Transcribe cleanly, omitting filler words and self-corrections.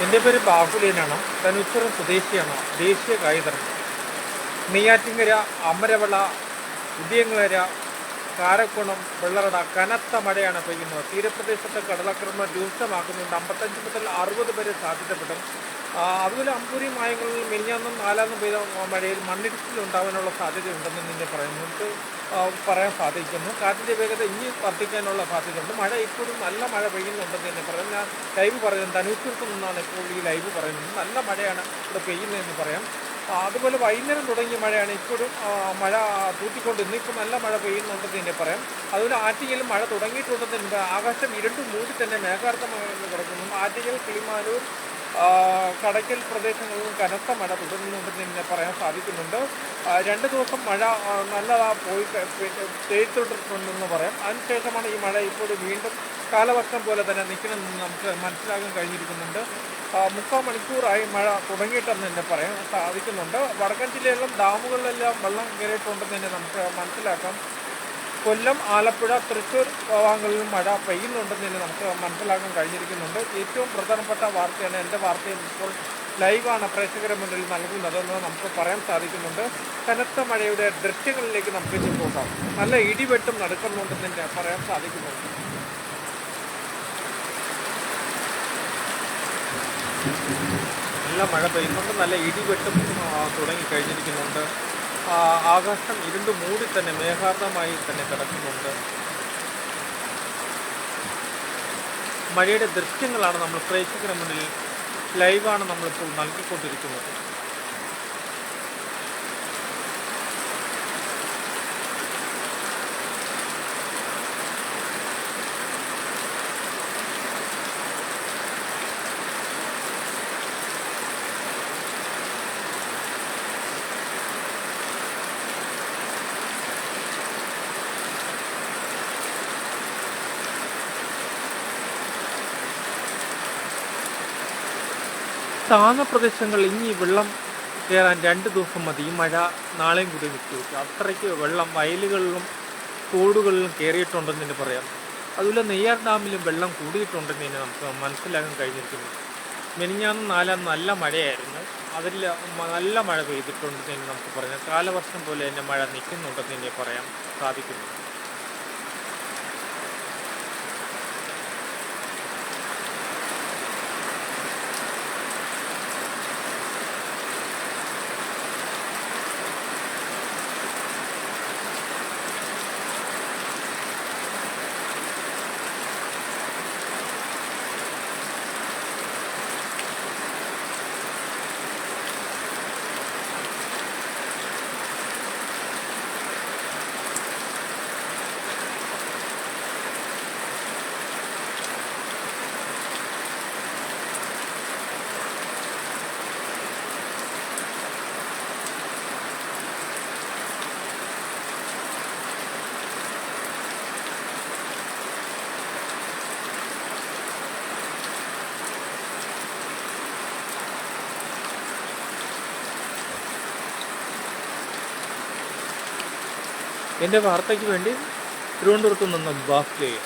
എൻ്റെ പേര് ബാഹുലേനാണ്. തനുശ്വരം സ്വദേശിയാണ്. ദേശീയ കായികതരം. നെയ്യാറ്റിൻകര, അമരവള, ഉദയങ്ങര, കാരക്കുളം, വെള്ളറട കനത്ത മഴയാണ് പെയ്യുന്നത്. തീരപ്രദേശത്ത് കടലാക്രമണം രൂക്ഷമാക്കുന്നുണ്ട്. 55 മുതൽ 60 വരെ സാധ്യതപ്പെടും. അതുപോലെ അമ്പൂരി മായങ്ങളിൽ മിനിഞ്ഞാന്നും നാലാന്നും പെയ്ത മഴയിൽ മണ്ണിടിച്ചിലുണ്ടാകാനുള്ള സാധ്യതയുണ്ടെന്ന് തന്നെ പറയുന്നു. പറയാൻ സാധിക്കുന്നു. കാറ്റിൻ്റെ വേഗത ഇനി വർദ്ധിക്കാനുള്ള സാധ്യതയുണ്ട്. മഴ ഇപ്പോഴും നല്ല മഴ പെയ്യുന്നുണ്ടെന്ന് തന്നെ പറയാം. ഞാൻ ലൈവ് പറയുന്നത് തനൂശ്വരത്ത് നിന്നാണ് ഇപ്പോൾ ഈ ലൈവ് പറയുന്നത്. നല്ല മഴയാണ് ഇവിടെ പെയ്യുന്നതെന്ന് പറയാം. അതുപോലെ വൈകുന്നേരം തുടങ്ങിയ മഴയാണ്. ഇപ്പോഴും മഴ തൂറ്റിക്കൊണ്ട് ഇന്നിപ്പോൾ നല്ല മഴ പെയ്യുന്നുണ്ടെന്ന് തന്നെ പറയാം. അതുപോലെ ആറ്റിങ്ങലും മഴ തുടങ്ങിയിട്ടുണ്ടെന്ന് ആകാശം ഇരുണ്ടും മൂടി തന്നെ മേഘാർത്ഥമായി കിടക്കുന്നു. ആറ്റിങ്ങൽ, കിളിമാനൂർ, കടയ്ക്കൽ പ്രദേശങ്ങളിലും കനത്ത മഴ തുടരുന്നുണ്ടെന്ന് തന്നെ പറയാൻ സാധിക്കുന്നുണ്ട്. 2 ദിവസം മഴ നല്ലതാ പോയി പെയ്തിട്ടുണ്ടെന്ന് പറയാം. അതിനുശേഷമാണ് ഈ മഴ ഇപ്പോൾ വീണ്ടും കാലവർഷം പോലെ തന്നെ നിൽക്കണമെന്ന് നമുക്ക് മനസ്സിലാക്കാൻ കഴിഞ്ഞിരിക്കുന്നുണ്ട്. 3/4 മണിക്കൂറായി മഴ തുടങ്ങിയിട്ടെന്ന് തന്നെ പറയാൻ സാധിക്കുന്നുണ്ട്. വടക്കൻ ജില്ലകളിലും ഡാമുകളിലെല്ലാം വെള്ളം കയറിയിട്ടുണ്ടെന്ന് തന്നെ നമുക്ക് മനസ്സിലാക്കാം. കൊല്ലം, ആലപ്പുഴ, തൃശ്ശൂർ ഭാഗങ്ങളിലും മഴ പെയ്യുന്നുണ്ടെന്ന് തന്നെ നമുക്ക് മനസ്സിലാക്കാൻ കഴിഞ്ഞിരിക്കുന്നുണ്ട്. ഏറ്റവും പ്രധാനപ്പെട്ട വാർത്തയാണ്. എൻ്റെ വാർത്തയിൽ ഇപ്പോൾ ലൈവാണ് പ്രേക്ഷകരുടെ മുന്നിൽ നൽകുന്നതെന്ന് നമുക്ക് പറയാൻ സാധിക്കുന്നുണ്ട്. കനത്ത മഴയുടെ ദൃശ്യങ്ങളിലേക്ക് നമുക്ക് ഇനി പോകാം. നല്ല ഇടിവെട്ടും നടക്കുന്നുണ്ടെന്ന് തന്നെ പറയാൻ സാധിക്കുന്നുണ്ട്. നല്ല മഴ പെയ്യുന്നുണ്ട്. നല്ല ഇടിവെട്ടും തുടങ്ങിക്കഴിഞ്ഞിരിക്കുന്നുണ്ട്. ആകാശം ഇരുണ്ട് മൂടി തന്നെ മേഘാർദ്ധമായി തന്നെ കിടക്കുന്നുണ്ട്. മഴയുടെ ദൃശ്യങ്ങളാണ് നമ്മൾ പ്രേക്ഷകരുടെ മുന്നിൽ ലൈവാണ് നമ്മളിപ്പോൾ നൽകിക്കൊണ്ടിരിക്കുന്നത്. താഴ്ന്ന പ്രദേശങ്ങളിൽ ഇനി വെള്ളം കയറാൻ 2 ദിവസം മതി. ഈ മഴ നാളെയും കൂടി നിൽക്കും. അത്രയ്ക്ക് വെള്ളം വയലുകളിലും തോടുകളിലും കയറിയിട്ടുണ്ടെന്ന് തന്നെ പറയാം. അതുപോലെ നെയ്യാർ ഡാമിലും വെള്ളം കൂടിയിട്ടുണ്ടെന്ന് തന്നെ നമുക്ക് മനസ്സിലാക്കാൻ കഴിഞ്ഞിരിക്കുന്നു. മിനിഞ്ഞാന്നും നാലാം നല്ല മഴയായിരുന്നു. അതിൽ നല്ല മഴ പെയ്തിട്ടുണ്ടെന്ന് തന്നെ നമുക്ക് പറയാം. കാലവർഷം പോലെ തന്നെ മഴ നിൽക്കുന്നുണ്ടെന്ന് തന്നെ പറയാൻ സാധിക്കുന്നു. എൻ്റെ വാർത്തയ്ക്ക് വേണ്ടി തിരുവനന്തപുരത്ത് നിന്ന് ബാഹുലേയൻ.